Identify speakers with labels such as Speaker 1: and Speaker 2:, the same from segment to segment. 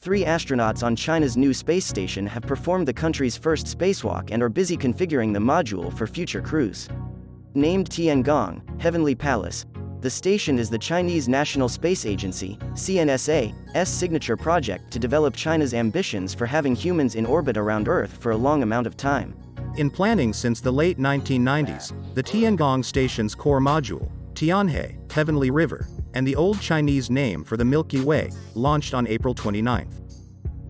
Speaker 1: 3 astronauts on China's new space station have performed the country's first spacewalk and are busy configuring the module for future crews. Named Tiangong, Heavenly Palace, the station is the Chinese National Space Agency, CNSA's signature project to develop China's ambitions for having humans in orbit around Earth for a long amount of time.
Speaker 2: In planning since the late 1990s, the Tiangong station's core module, Tianhe, Heavenly River, and the Old Chinese name for the Milky Way, launched on April 29.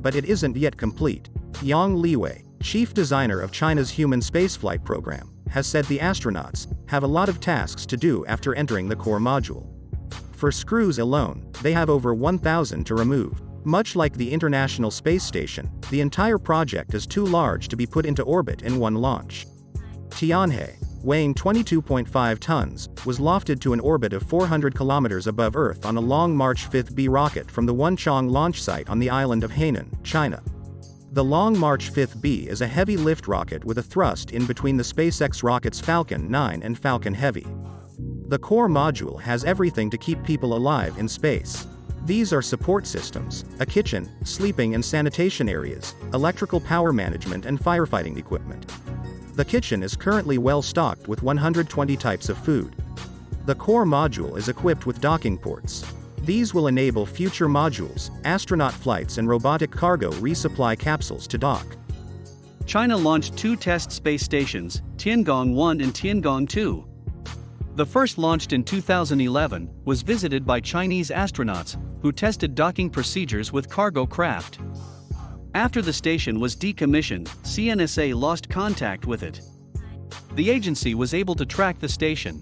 Speaker 2: But it isn't yet complete. Yang Liwei, chief designer of China's human spaceflight program, has said the astronauts have a lot of tasks to do after entering the core module. For screws alone, they have over 1,000 to remove. Much like the International Space Station, the entire project is too large to be put into orbit in one launch. Tianhe, weighing 22.5 tons, was lofted to an orbit of 400 kilometers above Earth on a Long March 5B rocket from the Wenchang launch site on the island of Hainan, China. The Long March 5B is a heavy lift rocket with a thrust in between the SpaceX rockets Falcon 9 and Falcon Heavy. The core module has everything to keep people alive in space. These are support systems, a kitchen, sleeping and sanitation areas, electrical power management and firefighting equipment. The kitchen is currently well stocked with 120 types of food. The core module is equipped with docking ports. These will enable future modules, astronaut flights and robotic cargo resupply capsules to dock.
Speaker 3: China launched 2 test space stations, Tiangong-1 and Tiangong-2. The first, launched in 2011, was visited by Chinese astronauts, who tested docking procedures with cargo craft. After the station was decommissioned, CNSA lost contact with it. The agency was able to track the station.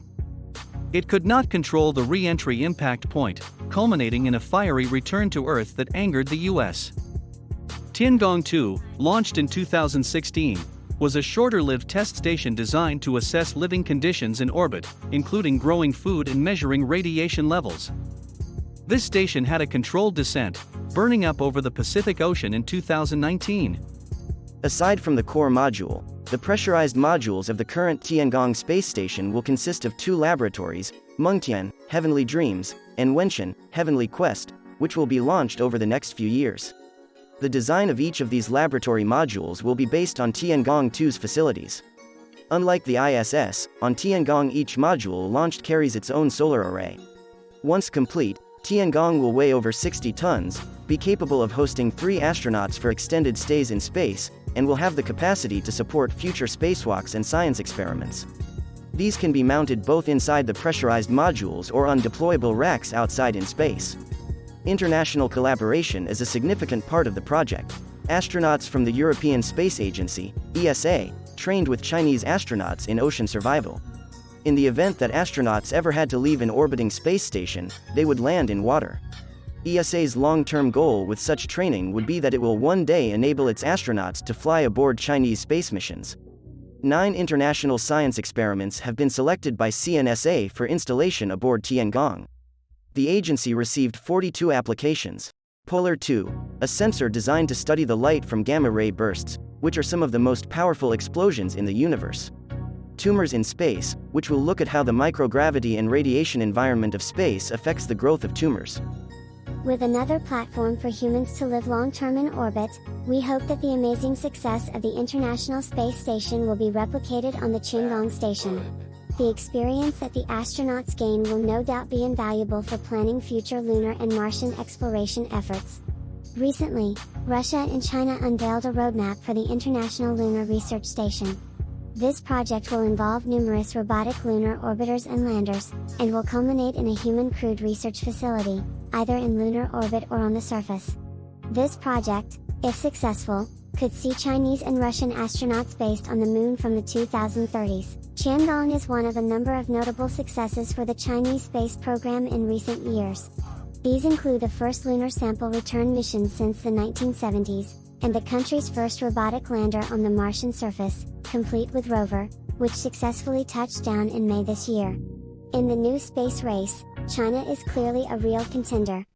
Speaker 3: It could not control the re-entry impact point, culminating in a fiery return to Earth that angered the US. Tiangong-2, launched in 2016, was a shorter-lived test station designed to assess living conditions in orbit, including growing food and measuring radiation levels. This station had a controlled descent, burning up over the Pacific Ocean in 2019.
Speaker 1: Aside from the core module, the pressurized modules of the current Tiangong space station will consist of 2 laboratories, Mengtian, Heavenly Dreams, and Wencheng, Heavenly Quest, which will be launched over the next few years. The design of each of these laboratory modules will be based on Tiangong-2's facilities. Unlike the ISS, on Tiangong each module launched carries its own solar array. Once complete, Tiangong will weigh over 60 tons, be capable of hosting 3 astronauts for extended stays in space, and will have the capacity to support future spacewalks and science experiments. These can be mounted both inside the pressurized modules or on deployable racks outside in space. International collaboration is a significant part of the project. Astronauts from the European Space Agency, ESA, trained with Chinese astronauts in ocean survival. In the event that astronauts ever had to leave an orbiting space station, they would land in water. ESA's long-term goal with such training would be that it will one day enable its astronauts to fly aboard Chinese space missions. 9 international science experiments have been selected by CNSA for installation aboard Tiangong. The agency received 42 applications. Polar 2, a sensor designed to study the light from gamma-ray bursts, which are some of the most powerful explosions in the universe. Tumors in space, which will look at how the microgravity and radiation environment of space affects the growth of tumors.
Speaker 4: With another platform for humans to live long-term in orbit, we hope that the amazing success of the International Space Station will be replicated on the Tiangong station. The experience that the astronauts gain will no doubt be invaluable for planning future lunar and Martian exploration efforts. Recently, Russia and China unveiled a roadmap for the International Lunar Research Station. This project will involve numerous robotic lunar orbiters and landers, and will culminate in a human-crewed research facility, either in lunar orbit or on the surface. This project, if successful, could see Chinese and Russian astronauts based on the Moon from the 2030s. Tiangong is one of a number of notable successes for the Chinese space program in recent years. These include the first lunar sample return mission since the 1970s, and the country's first robotic lander on the Martian surface, complete with rover, which successfully touched down in May this year. In the new space race, China is clearly a real contender.